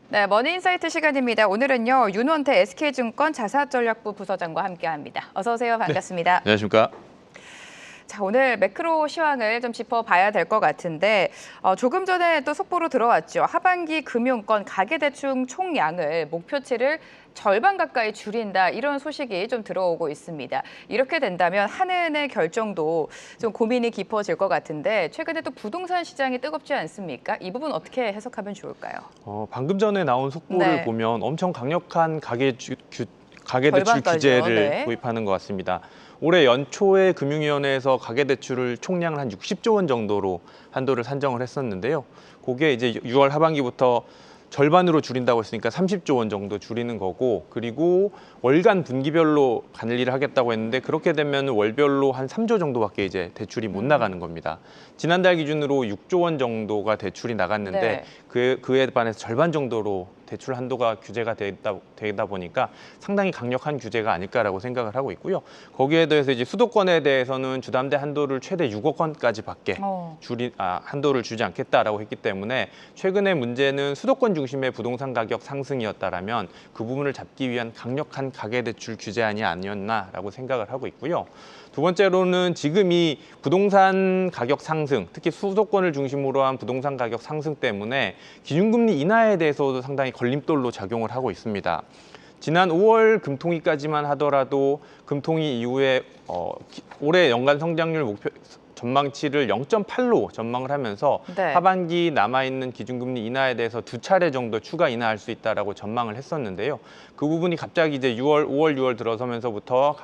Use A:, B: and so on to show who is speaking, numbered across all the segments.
A: 네, 머니인사이트 시간입니다. 오늘은요, 윤원태 SK증권 자사전략부 부서장과 함께합니다. 어서 오세요. 반갑습니다.
B: 안녕하십니까.
A: 자, 오늘 매크로 시황을 좀 짚어봐야 될 것 같은데 조금 전에 또 속보로 들어왔죠. 하반기 금융권 가계대출 총량을 목표치를 절반 가까이 줄인다 이런 소식이 좀 들어오고 있습니다. 이렇게 된다면 한은의 결정도 좀 고민이 깊어질 것 같은데 최근에 또 부동산 시장이 뜨겁지 않습니까? 이 부분 어떻게 해석하면 좋을까요?
B: 방금 전에 나온 속보를
A: 네.
B: 보면 엄청 강력한 가계대출
A: 절반까지요.
B: 규제를
A: 네.
B: 도입하는 것 같습니다. 올해 연초에 금융위원회에서 가계대출을 총량을 한 60조 원 정도로 한도를 산정을 했었는데요. 그게 이제 6월 하반기부터 절반으로 줄인다고 했으니까 30조 원 정도 줄이는 거고, 그리고 월간 분기별로 관리를 하겠다고 했는데 그렇게 되면 월별로 한 3조 정도밖에 이제 대출이 못 나가는 겁니다. 지난달 기준으로 6조 원 정도가 대출이 나갔는데
A: 네.
B: 그에 반해서 절반 정도로 대출 한도가 규제가 되다 보니까 상당히 강력한 규제가 아닐까라고 생각을 하고 있고요. 거기에 대해서 이제 수도권에 대해서는 주담대 한도를 최대 6억 원까지밖에 한도를 주지 않겠다라고 했기 때문에 최근의 문제는 수도권 중심의 부동산 가격 상승이었다라면 그 부분을 잡기 위한 강력한 가계대출 규제안이 아니었나라고 생각을 하고 있고요. 두 번째로는 지금 이 부동산 가격 상승, 특히 수도권을 중심으로 한 부동산 가격 상승 때문에 기준금리 인하에 대해서도 상당히 걸림돌로 작용을 하고 있습니다. 지난 5월 금통위까지만 하더라도 금통위 이후에 올해 연간 성장률 목표 전망치를 0.8로 전망을 하면서
A: 네.
B: 하반기 남아있는 기준금리 인하에 대해서 2차례 정도 추가 인하할 수 있다라고 전망을 했었는데요. 그 부분이 갑자기 이제 5월, 6월 들어서면서부터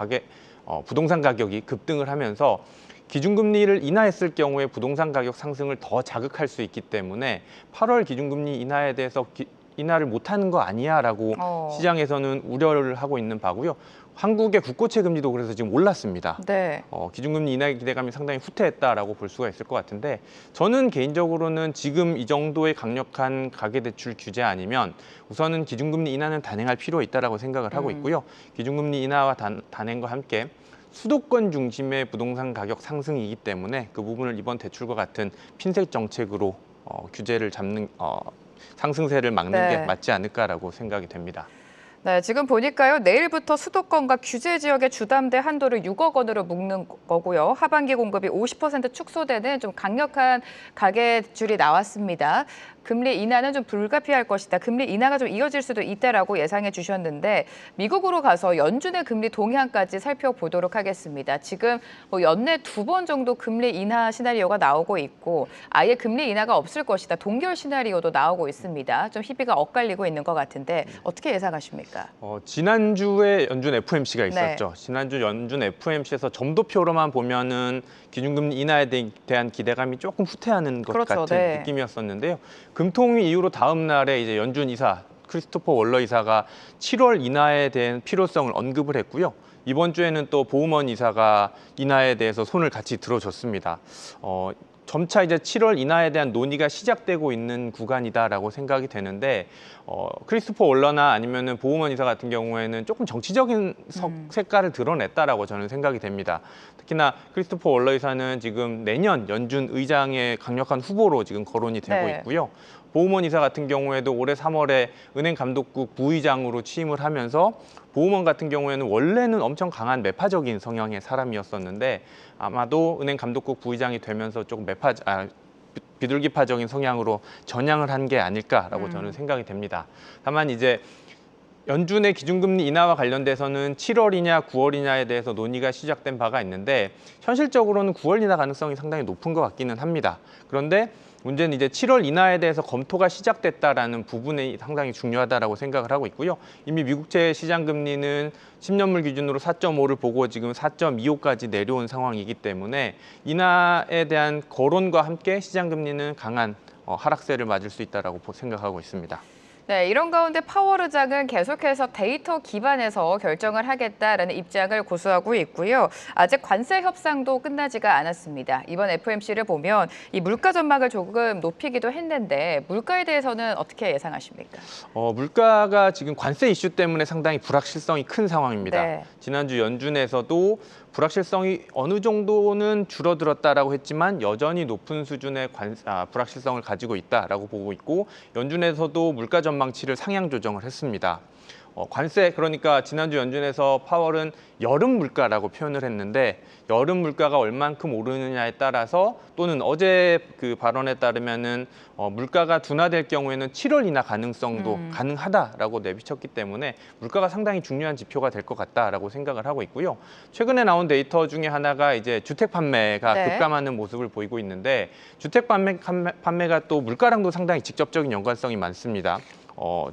B: 부동산 가격이 급등을 하면서 기준금리를 인하했을 경우에 부동산 가격 상승을 더 자극할 수 있기 때문에 8월 기준금리 인하에 대해서 인하를 못하는 거 아니야라고 시장에서는 우려를 하고 있는 바고요. 한국의 국고채 금리도 그래서 지금 올랐습니다.
A: 네.
B: 기준금리 인하의 기대감이 상당히 후퇴했다라고 볼 수가 있을 것 같은데, 저는 개인적으로는 지금 이 정도의 강력한 가계대출 규제 아니면 우선은 기준금리 인하는 단행할 필요가 있다라고 생각을 하고 있고요. 기준금리 인하와 단행과 함께 수도권 중심의 부동산 가격 상승이기 때문에 그 부분을 이번 대출과 같은 핀셋 정책으로 규제를 잡는 상승세를 막는 게 맞지 않을까라고 생각이 됩니다.
A: 네, 지금 보니까요. 내일부터 수도권과 규제 지역의 주담대 한도를 6억 원으로 묶는 거고요. 하반기 공급이 50% 축소되는 좀 강력한 가계대출이 나왔습니다. 금리 인하는 좀 불가피할 것이다. 금리 인하가 좀 이어질 수도 있다라고 예상해 주셨는데 미국으로 가서 연준의 금리 동향까지 살펴보도록 하겠습니다. 지금 연내 2번 정도 금리 인하 시나리오가 나오고 있고 아예 금리 인하가 없을 것이다. 동결 시나리오도 나오고 있습니다. 좀 희비가 엇갈리고 있는 것 같은데 어떻게 예상하십니까?
B: 지난주에 연준 FOMC가 있었죠. 네. 지난주 연준 FOMC에서 점도표로만 보면은 기준금리 인하에 대한 기대감이 조금 후퇴하는 것 같은 느낌이었었는데요. 금통위 이후로 다음 날에 이제 연준 이사 크리스토퍼 월러 이사가 7월 인하에 대한 필요성을 언급을 했고요. 이번 주에는 또 보우먼 이사가 인하에 대해서 손을 같이 들어줬습니다. 점차 이제 7월 인하에 대한 논의가 시작되고 있는 구간이다라고 생각이 되는데 크리스토퍼 월러나 아니면은 보우먼 이사 같은 경우에는 조금 정치적인 색깔을 드러냈다라고 저는 생각이 됩니다. 특히나 크리스토퍼 월러 이사는 지금 내년 연준 의장의 강력한 후보로 지금 거론이 되고 있고요. 보우먼 이사 같은 경우에도 올해 3월에 은행감독국 부의장으로 취임을 하면서 보우먼 같은 경우에는 원래는 엄청 강한 매파적인 성향의 사람이었었는데 아마도 은행감독국 부의장이 되면서 조금 비둘기파적인 성향으로 전향을 한 게 아닐까라고 저는 생각이 됩니다. 다만 이제 연준의 기준금리 인하와 관련돼서는 7월이냐 9월이냐에 대해서 논의가 시작된 바가 있는데 현실적으로는 9월 인하 가능성이 상당히 높은 것 같기는 합니다. 그런데 문제는 이제 7월 인하에 대해서 검토가 시작됐다라는 부분이 상당히 중요하다라고 생각을 하고 있고요. 이미 미국채 시장 금리는 10년물 기준으로 4.5를 보고 지금 4.25까지 내려온 상황이기 때문에 인하에 대한 거론과 함께 시장 금리는 강한 하락세를 맞을 수 있다라고 생각하고 있습니다.
A: 네, 이런 가운데 파월 의장은 계속해서 데이터 기반에서 결정을 하겠다라는 입장을 고수하고 있고요. 아직 관세 협상도 끝나지가 않았습니다. 이번 FOMC를 보면 이 물가 전망을 조금 높이기도 했는데 물가에 대해서는 어떻게 예상하십니까?
B: 물가가 지금 관세 이슈 때문에 상당히 불확실성이 큰 상황입니다.
A: 네.
B: 지난주 연준에서도 불확실성이 어느 정도는 줄어들었다라고 했지만 여전히 높은 수준의 불확실성을 가지고 있다라고 보고 있고 연준에서도 물가 전망치를 상향 조정을 했습니다. 관세, 그러니까 지난주 연준에서 파월은 여름 물가라고 표현을 했는데 여름 물가가 얼만큼 오르느냐에 따라서 또는 어제 그 발언에 따르면은 물가가 둔화될 경우에는 7월 인하 가능성도 가능하다라고 내비쳤기 때문에 물가가 상당히 중요한 지표가 될 것 같다라고 생각을 하고 있고요. 최근에 나온 데이터 중에 하나가 이제 주택 판매가
A: 네.
B: 급감하는 모습을 보이고 있는데 주택 판매가 또 물가랑도 상당히 직접적인 연관성이 많습니다.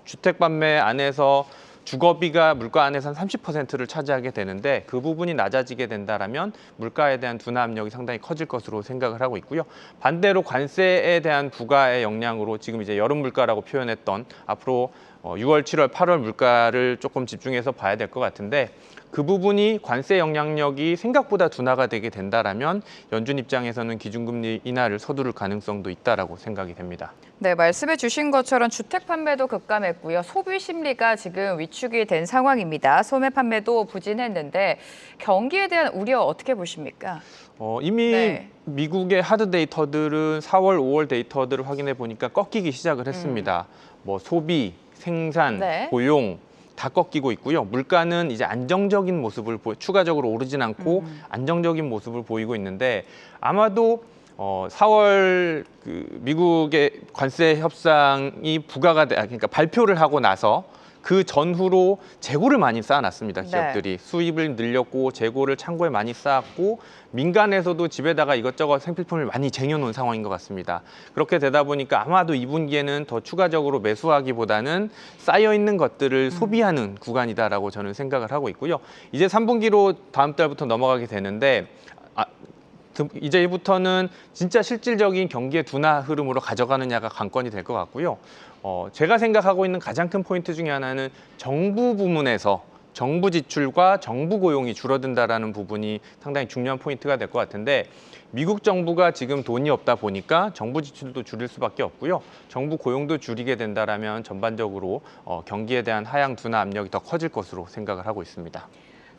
B: 주택 판매 안에서 주거비가 물가 안에서 한 30%를 차지하게 되는데 그 부분이 낮아지게 된다라면 물가에 대한 둔화 압력이 상당히 커질 것으로 생각을 하고 있고요. 반대로 관세에 대한 부과의 영향으로 지금 이제 여름 물가라고 표현했던 앞으로 6월, 7월, 8월 물가를 조금 집중해서 봐야 될 것 같은데 그 부분이 관세 영향력이 생각보다 둔화가 되게 된다라면 연준 입장에서는 기준금리 인하를 서두를 가능성도 있다라고 생각이 됩니다.
A: 네, 말씀해 주신 것처럼 주택 판매도 급감했고요. 소비 심리가 지금 위축이 된 상황입니다. 소매 판매도 부진했는데 경기에 대한 우려 어떻게 보십니까?
B: 이미
A: 네.
B: 미국의 하드 데이터들은 4월, 5월 데이터들을 확인해 보니까 꺾이기 시작을 했습니다. 뭐 소비, 생산,
A: 네.
B: 고용 다 꺾이고 있고요. 물가는 이제 안정적인 모습을 추가적으로 오르진 않고 안정적인 모습을 보이고 있는데 아마도 4월 그 미국의 관세 협상이 그러니까 발표를 하고 나서 그 전후로 재고를 많이 쌓아놨습니다. 기업들이.
A: 네.
B: 수입을 늘렸고 재고를 창고에 많이 쌓았고 민간에서도 집에다가 이것저것 생필품을 많이 쟁여놓은 상황인 것 같습니다. 그렇게 되다 보니까 아마도 2분기에는 더 추가적으로 매수하기보다는 쌓여있는 것들을 소비하는 구간이다라고 저는 생각을 하고 있고요. 이제 3분기로 다음 달부터 넘어가게 되는데 이제부터는 진짜 실질적인 경기의 둔화 흐름으로 가져가느냐가 관건이 될 것 같고요. 제가 생각하고 있는 가장 큰 포인트 중에 하나는 정부 부문에서 정부 지출과 정부 고용이 줄어든다라는 부분이 상당히 중요한 포인트가 될 것 같은데 미국 정부가 지금 돈이 없다 보니까 정부 지출도 줄일 수밖에 없고요. 정부 고용도 줄이게 된다라면 전반적으로 경기에 대한 하향 둔화 압력이 더 커질 것으로 생각을 하고 있습니다.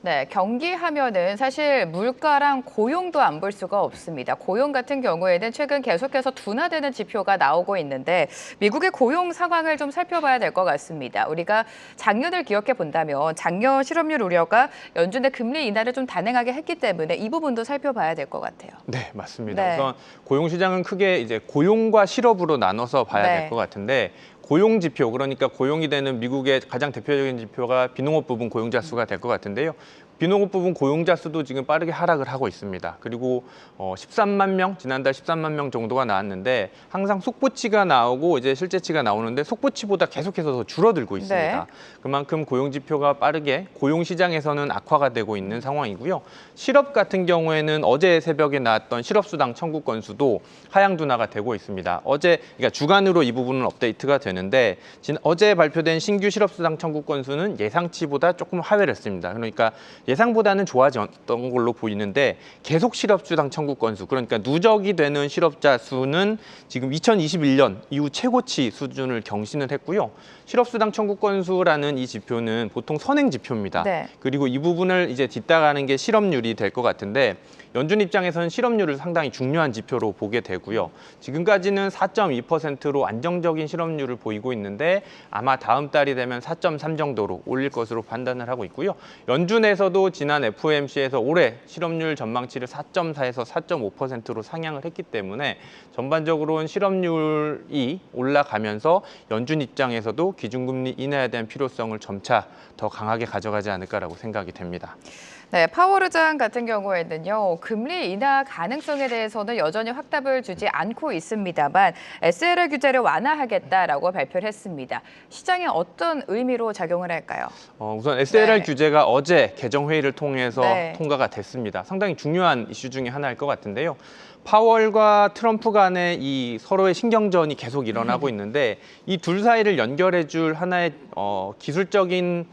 A: 네, 경기 하면은 사실 물가랑 고용도 안 볼 수가 없습니다. 고용 같은 경우에는 최근 계속해서 둔화되는 지표가 나오고 있는데 미국의 고용 상황을 좀 살펴봐야 될 것 같습니다. 우리가 작년을 기억해 본다면 작년 실업률 우려가 연준의 금리 인하를 좀 단행하게 했기 때문에 이 부분도 살펴봐야 될 것 같아요.
B: 네, 맞습니다.
A: 네.
B: 우선 고용 시장은 크게 이제 고용과 실업으로 나눠서 봐야
A: 네.
B: 될 것 같은데 고용 지표, 그러니까 고용이 되는 미국의 가장 대표적인 지표가 비농업 부분 고용자 수가 될 것 같은데요. 비농업 부분 고용자 수도 지금 빠르게 하락을 하고 있습니다. 그리고 13만 명, 지난달 13만 명 정도가 나왔는데 항상 속보치가 나오고 이제 실제치가 나오는데 속보치보다 계속해서 더 줄어들고 있습니다.
A: 네.
B: 그만큼 고용 지표가 빠르게 고용 시장에서는 악화가 되고 있는 상황이고요. 실업 같은 경우에는 어제 새벽에 나왔던 실업수당 청구 건수도 하향 둔화가 되고 있습니다. 그러니까 주간으로 이 부분은 업데이트가 되는데 어제 발표된 신규 실업수당 청구 건수는 예상치보다 조금 하회했습니다. 그러니까 예상보다는 좋아졌던 걸로 보이는데 계속 실업수당 청구 건수, 그러니까 누적이 되는 실업자 수는 지금 2021년 이후 최고치 수준을 경신을 했고요. 실업수당 청구 건수라는 이 지표는 보통 선행 지표입니다.
A: 네.
B: 그리고 이 부분을 이제 뒷따가는 게 실업률이 될 것 같은데 연준 입장에서는 실업률을 상당히 중요한 지표로 보게 되고요. 지금까지는 4.2%로 안정적인 실업률을 보이고 있는데 아마 다음 달이 되면 4.3 정도로 올릴 것으로 판단을 하고 있고요. 연준에서도 지난 FOMC에서 올해 실업률 전망치를 4.4에서 4.5%로 상향을 했기 때문에 전반적으로는 실업률이 올라가면서 연준 입장에서도 기준금리 인하에 대한 필요성을 점차 더 강하게 가져가지 않을까라고 생각이 됩니다.
A: 네, 파월 의장 같은 경우에는요, 금리 인하 가능성에 대해서는 여전히 확답을 주지 않고 있습니다만 SLR 규제를 완화하겠다라고 발표를 했습니다. 시장에 어떤 의미로 작용을 할까요?
B: 우선 SLR
A: 네.
B: 규제가 어제 개정회의를 통해서
A: 네.
B: 통과가 됐습니다. 상당히 중요한 이슈 중에 하나일 것 같은데요. 파월과 트럼프 간의 이 서로의 신경전이 계속 일어나고 있는데 이 둘 사이를 연결해 줄 하나의 기술적인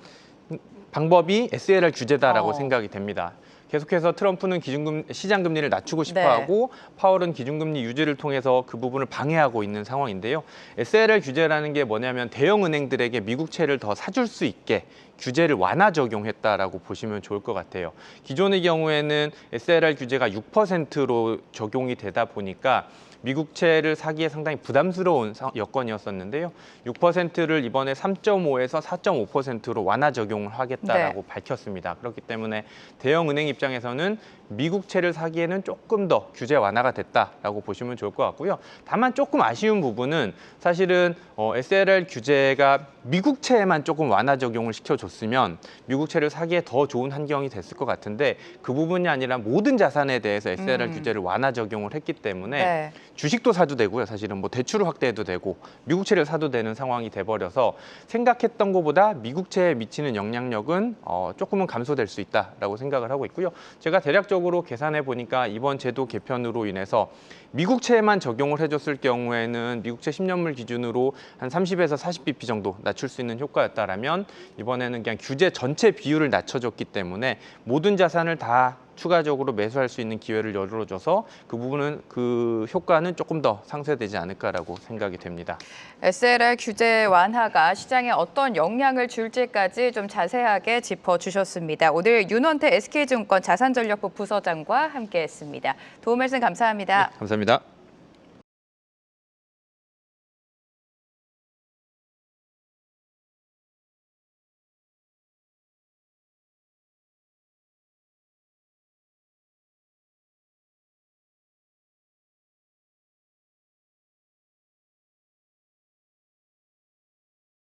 B: 방법이 SLR 규제다라고 생각이 됩니다. 계속해서 트럼프는 시장 금리를 낮추고 싶어하고 파월은 기준금리 유지를 통해서 그 부분을 방해하고 있는 상황인데요. SLR 규제라는 게 뭐냐면 대형 은행들에게 미국채를 더 사줄 수 있게 규제를 완화 적용했다라고 보시면 좋을 것 같아요. 기존의 경우에는 SLR 규제가 6%로 적용이 되다 보니까 미국채를 사기에 상당히 부담스러운 여건이었었는데요. 6%를 이번에 3.5에서 4.5%로 완화 적용을 하겠다라고 밝혔습니다. 그렇기 때문에 대형 은행 입장에서는 미국채를 사기에는 조금 더 규제 완화가 됐다라고 보시면 좋을 것 같고요. 다만 조금 아쉬운 부분은 사실은 SLR 규제가 미국채에만 조금 완화 적용을 시켜줬으면 미국채를 사기에 더 좋은 환경이 됐을 것 같은데 그 부분이 아니라 모든 자산에 대해서 SLR 규제를 완화 적용을 했기 때문에 주식도 사도 되고요. 사실은 뭐 대출을 확대해도 되고 미국채를 사도 되는 상황이 돼버려서 생각했던 것보다 미국채에 미치는 영향력은 조금은 감소될 수 있다라고 생각을 하고 있고요. 제가 대략적으로 계산해 보니까 이번 제도 개편으로 인해서 미국채에만 적용을 해줬을 경우에는 미국채 10년물 기준으로 한 30에서 40bp 정도 낮출 수 있는 효과였다라면 이번에는 그냥 규제 전체 비율을 낮춰줬기 때문에 모든 자산을 다 추가적으로 매수할 수 있는 기회를 열어줘서 그 효과는 조금 더 상쇄되지 않을까라고 생각이 됩니다.
A: SLR 규제 완화가 시장에 어떤 영향을 줄지까지 좀 자세하게 짚어주셨습니다. 오늘 윤원태 SK증권 자산전략부 부서장과 함께했습니다. 도움 말씀 감사합니다.
B: 네, 감사합니다.